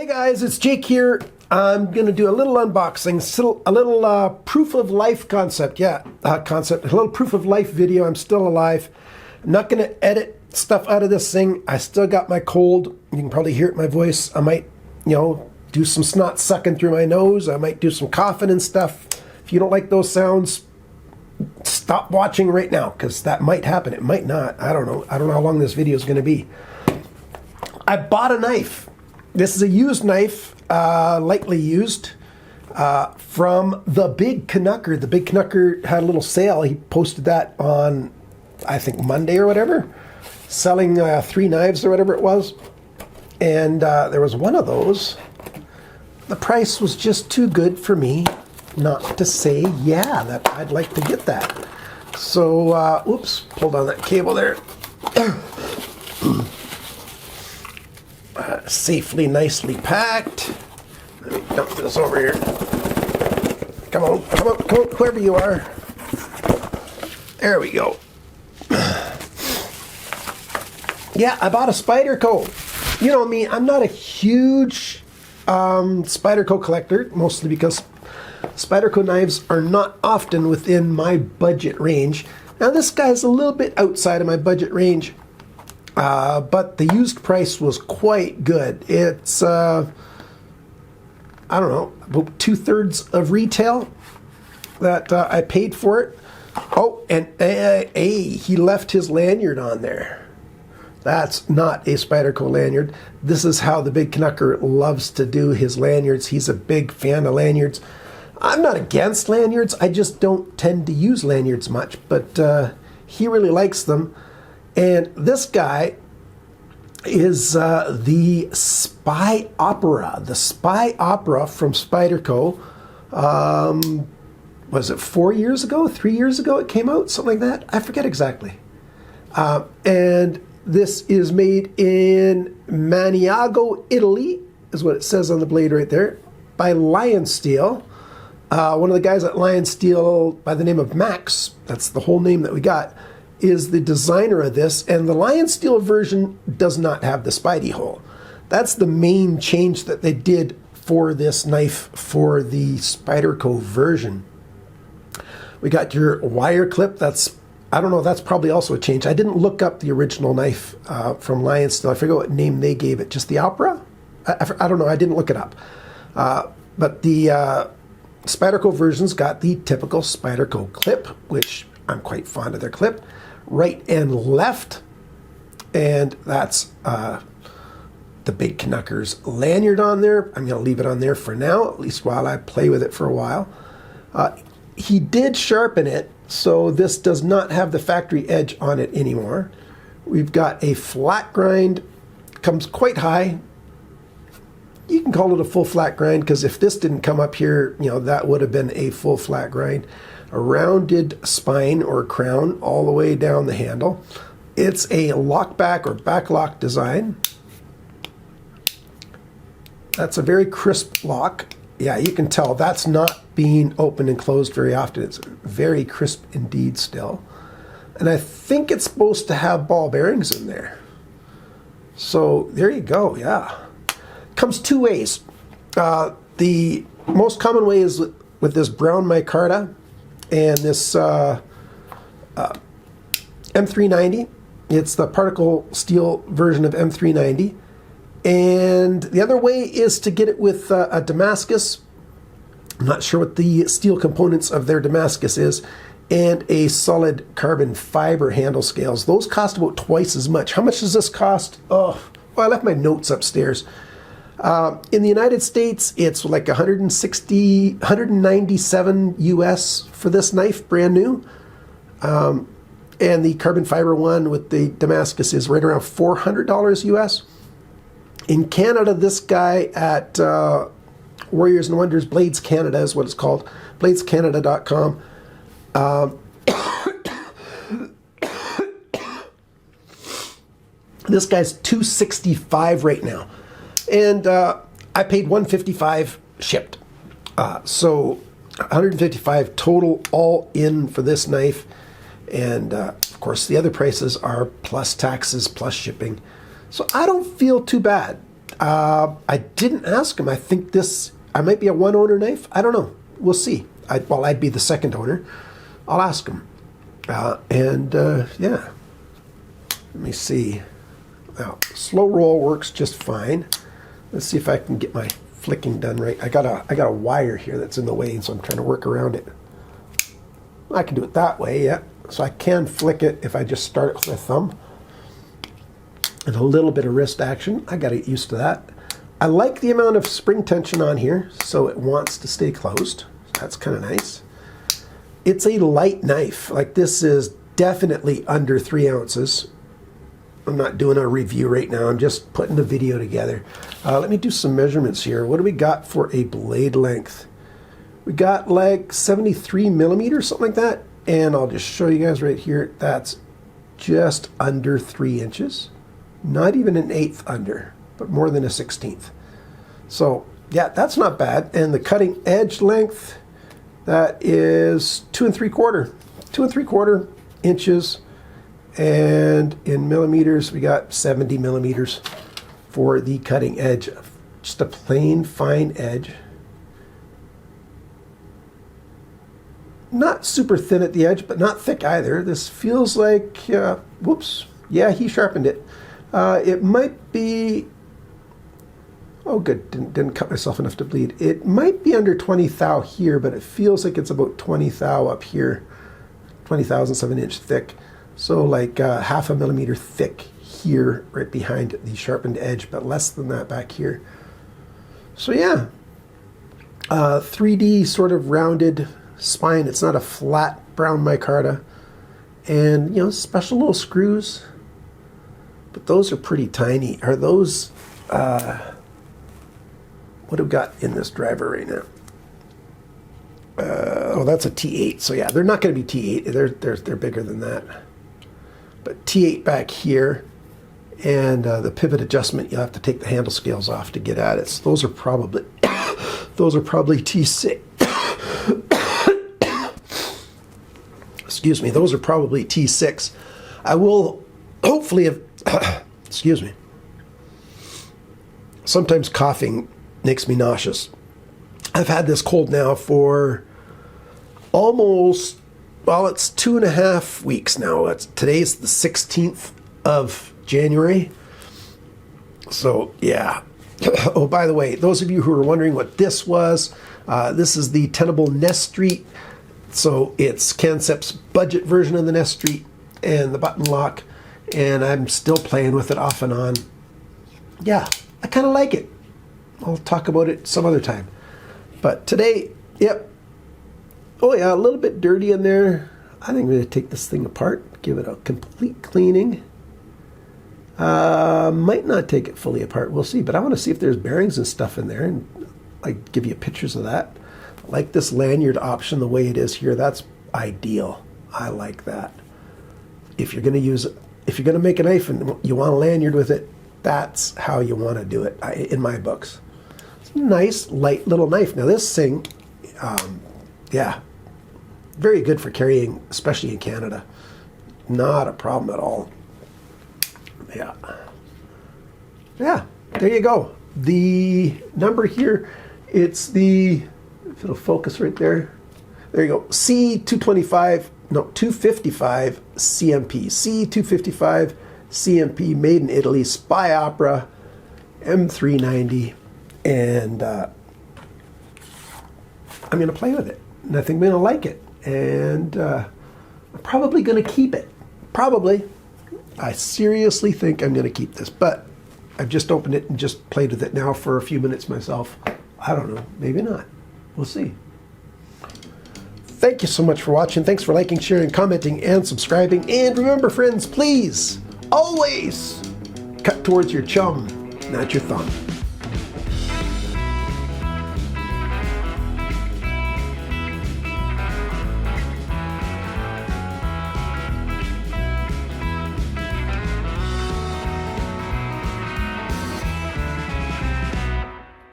Hey guys, it's Jake here. I'm going to do a little unboxing, a little proof of life concept. A little proof of life video. I'm still alive. I'm not going to edit stuff out of this thing. I still got my cold. You can probably hear it in my voice. I might, do some snot sucking through my nose. I might do some coughing and stuff. If you don't like those sounds, stop watching right now, because that might happen. It might not. I don't know. I don't know how long this video is going to be. I bought a knife. This is a used knife, lightly used, from the Big Canucker. The Big Canucker had a little sale. He posted that on, I think, Monday or whatever, selling 3 knives or whatever it was. And there was one of those. The price was just too good for me not to say, yeah, that I'd like to get that. So, oops, pulled on that cable there. Safely, nicely packed. Let me dump this over here. Come on, whoever you are. There we go. Yeah, I bought a Spyderco. You know me, I'm not a huge Spyderco collector, mostly because Spyderco knives are not often within my budget range. Now this guy's a little bit outside of my budget range. But the used price was quite good. It's, I don't know, about 2/3 of retail that I paid for it. Oh, and he left his lanyard on there. That's not a Spyderco lanyard. This is how the Big Canucker loves to do his lanyards. He's a big fan of lanyards. I'm not against lanyards. I just don't tend to use lanyards much, but he really likes them. And this guy is the SPYOPERA. The SPYOPERA from Spyderco. Was it 4 years ago? 3 years ago it came out? Something like that? I forget exactly. And this is made in Maniago, Italy, is what it says on the blade right there, by Lion Steel. One of the guys at Lion Steel by the name of Max, that's the whole name that we got, is the designer of this, and the Lion Steel version does not have the Spidey hole. That's the main change that they did for this knife for the Spyderco version. We got your wire clip. That's, I don't know, that's probably also a change. I didn't look up the original knife from Lion Steel. I forget what name they gave it. Just the Opera? I don't know. I didn't look it up. But the Spyderco version's got the typical Spyderco clip, which I'm quite fond of their clip. Right and left, and that's the Big Canucker's lanyard on there. I'm going to leave it on there for now, at least while I play with it for a while. He did sharpen it, so this does not have the factory edge on it anymore. We've got a flat grind, comes quite high. You can call it a full flat grind, because if this didn't come up here, that would have been a full flat grind. A rounded spine or crown all the way down the handle. It's a lockback or backlock design. That's a very crisp lock. Yeah, you can tell that's not being opened and closed very often. It's very crisp indeed still. And I think it's supposed to have ball bearings in there. So there you go, yeah. Comes 2 ways. The most common way is with this brown micarta and this M390. It's the particle steel version of M390. And the other way is to get it with a Damascus. I'm not sure what the steel components of their Damascus is. And a solid carbon fiber handle scales. Those cost about twice as much. How much does this cost? Oh, well, I left my notes upstairs. In the United States, it's like $197 US for this knife, brand new. And the carbon fiber one with the Damascus is right around $400 US. In Canada, this guy at Warriors and Wonders, Blades Canada is what it's called, bladescanada.com. This guy's $265 right now. And I paid $155 shipped. So $155 total all in for this knife. And of course the other prices are plus taxes, plus shipping. So I don't feel too bad. I didn't ask him. I think I might be a one-owner knife. I don't know. We'll see. I'd be the second owner. I'll ask him. Yeah. Let me see. Now, slow roll works just fine. Let's see if I can get my flicking done right. I got a wire here that's in the way, so I'm trying to work around it. I can do it that way, yeah. So I can flick it if I just start it with my thumb. And a little bit of wrist action. I got to get used to that. I like the amount of spring tension on here, so it wants to stay closed. That's kind of nice. It's a light knife. Like, this is definitely under 3 ounces. I'm not doing a review right now. I'm just putting the video together. Let me do some measurements here. What do we got for a blade length? We got like 73 millimeters, something like that. And I'll just show you guys right here. That's just under 3 inches. Not even an eighth under, but more than a 16th. So yeah, that's not bad. And the cutting edge length, that is 2 3/4 inches. And in millimeters, we got 70 millimeters for the cutting edge. Just a plain fine edge. Not super thin at the edge, but not thick either. This feels like, whoops, yeah, he sharpened it. It might be, oh good, didn't cut myself enough to bleed. It might be under 20 thou here, but it feels like it's about 20 thou up here. 20 thousandths of an inch thick. So like 0.5 millimeter thick here, right behind the sharpened edge, but less than that back here. So yeah, 3D sort of rounded spine. It's not a flat brown micarta. And, you know, special little screws. But those are pretty tiny. Are those, what have we got in this driver right now? Oh, that's a T8. So yeah, they're not going to be T8. They're bigger than that. But T8 back here, and the pivot adjustment, you'll have to take the handle scales off to get at it. So those are probably T6. Excuse me. Those are probably T6. I will hopefully have. Excuse me. Sometimes coughing makes me nauseous. I've had this cold now for almost, well, it's 2.5 weeks now. Today's the 16th of January. So, yeah. Oh, by the way, those of you who are wondering what this was, this is the Tenable Nest Street. So it's Cancep's budget version of the Nest Street and the button lock. And I'm still playing with it off and on. Yeah, I kind of like it. I'll talk about it some other time. But today, yep. Oh yeah, a little bit dirty in there. I think I'm going to take this thing apart, give it a complete cleaning. Might not take it fully apart, we'll see. But I want to see if there's bearings and stuff in there, and like give you pictures of that. I like this lanyard option the way it is here. That's ideal. I like that. If you're going to make a knife and you want a lanyard with it, that's how you want to do it, in my books. It's a nice, light little knife. Now this thing, yeah, very good for carrying, especially in Canada. Not a problem at all. Yeah. Yeah, there you go. The number here, it's the, if it'll focus right there. There you go. C255, no, 255 CMP. C255 CMP, made in Italy, SPYOPERA M390. And I'm going to play with it. And I think I'm going to like it. And I'm probably going to keep it. Probably. I seriously think I'm going to keep this. But I've just opened it and just played with it now for a few minutes myself. I don't know. Maybe not. We'll see. Thank you so much for watching. Thanks for liking, sharing, commenting, and subscribing. And remember, friends, please, always cut towards your chum, not your thumb.